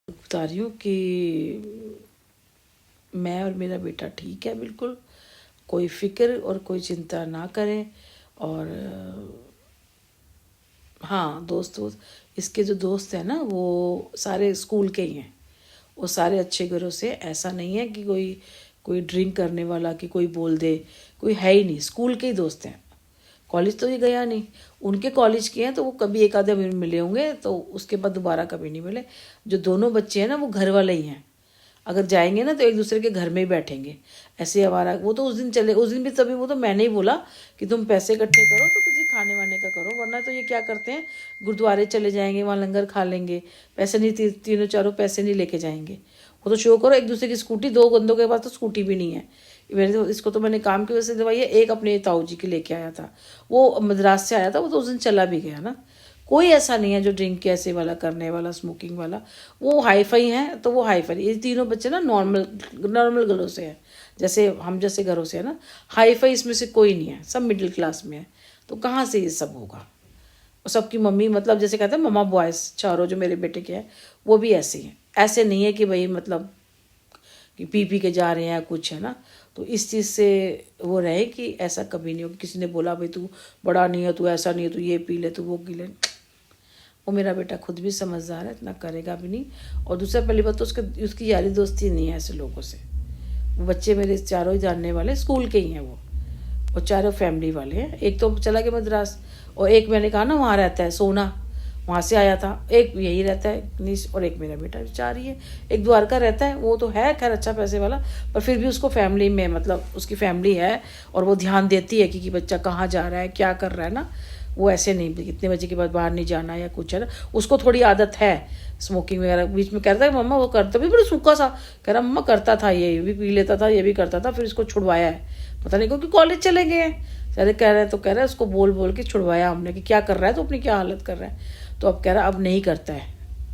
बता रही हूँ कि मैं और मेरा बेटा ठीक है, बिल्कुल कोई फिक्र और कोई चिंता ना करें। और हाँ, इसके जो दोस्त हैं ना वो सारे स्कूल के ही हैं। वो सारे अच्छे घरों से, ऐसा नहीं है कि कोई कोई ड्रिंक करने वाला कि कोई बोल दे, कोई है ही नहीं। स्कूल के ही दोस्त हैं। कॉलेज तो ये गया नहीं। उनके कॉलेज के हैं तो वो कभी एक आधे मिले होंगे, तो उसके बाद दोबारा कभी नहीं मिले। जो दोनों बच्चे हैं ना वो घर वाले ही हैं। अगर जाएंगे ना तो एक दूसरे के घर में ही बैठेंगे। ऐसे हमारा वो तो उस दिन भी तभी वो तो मैंने ही बोला कि तुम पैसे इकट्ठे करो तो किसी खाने वाने का करो, वरना तो ये क्या करते हैं, गुरुद्वारे चले जाएंगे, वहाँ लंगर खा लेंगे, पैसे नहीं तीनों चारों पैसे नहीं लेके जाएंगे। वो तो शो करो एक दूसरे की स्कूटी, दो बंदों के पास तो स्कूटी भी नहीं है। मेरे तो इसको तो मैंने काम की वजह से दवाई है। एक अपने ताऊ जी की लेके आया था, वो मद्रास से आया था, वो तो उस दिन चला भी गया ना। कोई ऐसा नहीं है जो ड्रिंक ऐसे वाला करने वाला, स्मोकिंग वाला। वो हाई फाई हैं तो वो हाई फाई। ये तीनों बच्चे ना नॉर्मल नॉर्मल घरों से हैं, जैसे हम जैसे घरों से है ना। हाई फाई इसमें से कोई नहीं है, सब मिडिल क्लास में है। तो कहाँ से ये सब होगा। और सबकी मम्मी मतलब जैसे कहते हैं ममा बॉयज़, चारों जो मेरे बेटे के हैं वो भी ऐसे ही हैं। ऐसे नहीं है कि भाई मतलब कि पी के जा रहे हैं कुछ, है ना। तो इस चीज़ से वो रहे कि ऐसा कभी नहीं हो कि किसी ने बोला भाई तू बड़ा नहीं है, तू ऐसा नहीं है, तू ये पी ले, तू वो पी ले। वो मेरा बेटा खुद भी समझदार है, इतना करेगा भी नहीं। और दूसरा पहली बात तो उसकी यारी दोस्ती नहीं है ऐसे लोगों से। वो बच्चे मेरे चारों ही जानने वाले स्कूल के ही हैं वो, और चारों फैमिली वाले हैं। एक तो चला गया मद्रास, और एक मैंने कहा ना वहाँ रहता है सोना, वहाँ से आया था। एक यही रहता है निश, और एक मेरा बेटा चार ही है। एक द्वारका रहता है, वो तो है खैर अच्छा पैसे वाला, पर फिर भी उसको फैमिली में मतलब उसकी फैमिली है और वो ध्यान देती है कि बच्चा कहाँ जा रहा है, क्या कर रहा है ना। वो ऐसे नहीं कितने बजे के बाद बाहर नहीं जाना या कुछ, है ना। उसको थोड़ी आदत है स्मोकिंग वगैरह। बीच में कहता है मम्मा वो करता भी, बड़ा सूखा सा कह रहा मम्मा करता था, ये भी पी लेता था, ये भी करता था, फिर इसको छुड़वाया है। पता नहीं क्योंकि कॉलेज चले गए हैं। अरे कह रहे तो कह रहा है उसको बोल बोल के छुड़वाया हमने कि क्या कर रहा है तो अपनी क्या हालत कर रहा है। तो अब कह रहा अब नहीं करता है,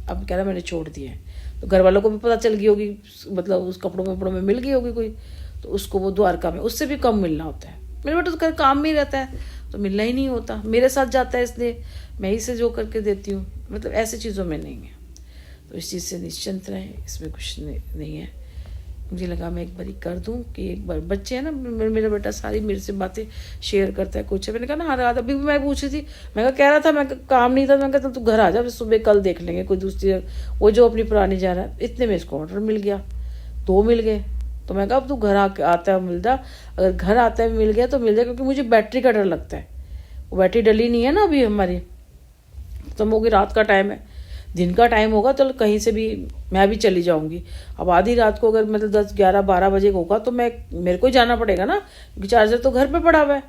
अब कह रहा मैंने छोड़ दिया है। तो घर वालों को भी पता चल गई होगी, मतलब उस कपड़ों में मिल गई होगी कोई, तो उसको वो द्वारका में उससे भी कम मिलना होता है। मेरे बेटा तो काम में ही रहता है तो मिलना ही नहीं होता। मेरे साथ जाता है इसलिए मैं ही से जो करके देती हूँ, मतलब ऐसी चीज़ों में नहीं है। तो इस चीज़ से निश्चिंत रहें, इसमें कुछ नहीं है। मुझे लगा मैं एक बारी कर दूं कि एक बार बच्चे हैं ना, मेरा बेटा सारी मेरे से बातें शेयर करता है कुछ है। मैंने कहा ना हाँ रात अभी भी मैं पूछ रही थी, मैं कह रहा था मैं काम नहीं था, मैं कहता तू घर आ जा, सुबह कल देख लेंगे कोई दूसरी, वो जो अपनी पुरानी जा रहा है। इतने में इसको ऑर्डर मिल गया, 2 मिल गए। तो मैं कहा अब तू घर आता है मिल जा, अगर घर आता है मिल गया तो मिल जाए, क्योंकि मुझे बैटरी का डर लगता है। वो बैटरी डली नहीं है ना अभी हमारी, तो होगी रात का टाइम है। दिन का टाइम होगा तो कहीं से भी मैं भी चली जाऊंगी। अब आधी रात को अगर मतलब 10 11 12 बजे होगा तो मेरे को ही जाना पड़ेगा ना, क्योंकि चार्जर तो घर पे पड़ा हुआ है।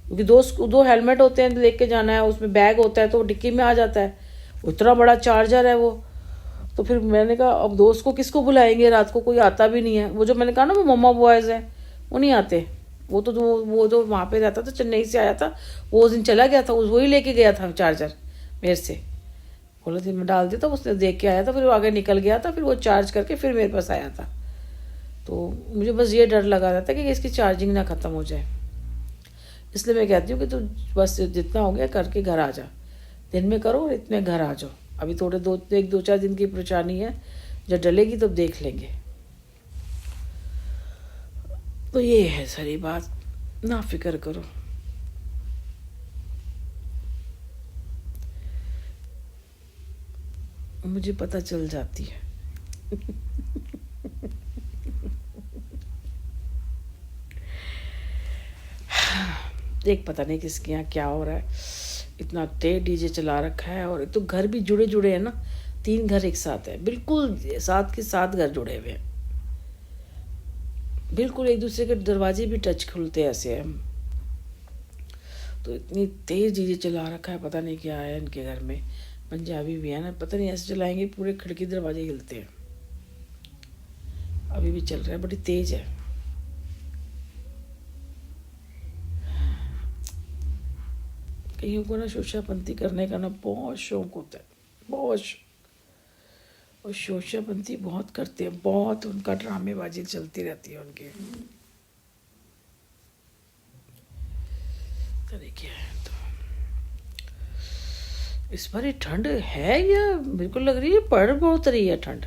क्योंकि दो हेलमेट होते हैं लेके जाना है, उसमें बैग होता है तो डिक्की में आ जाता है। उतना बड़ा चार्जर है वो। तो फिर मैंने कहा अब दोस्त को किसको बुलाएंगे, रात को कोई आता भी नहीं है। वो जो मैंने कहा ना वो मम्मा बॉयज़ हैं वो नहीं आते। वो जो वहाँ पे रहता था, चेन्नई से आया था, वो उस दिन चला गया था, वही लेके गया था चार्जर मेरे से। बोला दिन में डाल दिया था, उसने देख के आया था, फिर वो आगे निकल गया था, फिर वो चार्ज करके फिर मेरे पास आया था। तो मुझे बस ये डर लगा रहता है कि इसकी चार्जिंग ना ख़त्म हो जाए। इसलिए मैं कहती हूँ कि तू बस जितना हो गया करके घर आ जा, दिन में करो और इतने घर आ जाओ। अभी थोड़े 2-4 दिन की परेशानी है, जब डलेगी तब देख लेंगे। तो ये है सारी बात, ना फिक्र करो। मुझे पता चल जाती है। एक पता नहीं किसके यहाँ क्या हो रहा है, इतना तेज डीजे चला रखा है। और तो घर भी जुड़े जुड़े हैं ना, 3 घर एक साथ है, बिल्कुल साथ के साथ घर जुड़े हुए हैं, बिल्कुल एक दूसरे के दरवाजे भी टच खुलते ऐसे हैं। तो इतनी तेज डीजे चला रखा है, पता नहीं क्या है इनके घर में। पंजाबी भी है ना, पता नहीं ऐसे चलाएंगे पूरे खिड़की दरवाजे हिलते हैं। अभी भी चल रहा है, बड़ी तेज है। कईयों को ना शोषापंथी करने का ना बहुत शौक होता है, बहुत। और शोषापंथी बहुत करते हैं, बहुत उनका ड्रामेबाजी चलती रहती है उनके तरीके हैं। तो इस बार ये ठंड है या बिल्कुल लग रही है पड़ बहुत रही है ठंड।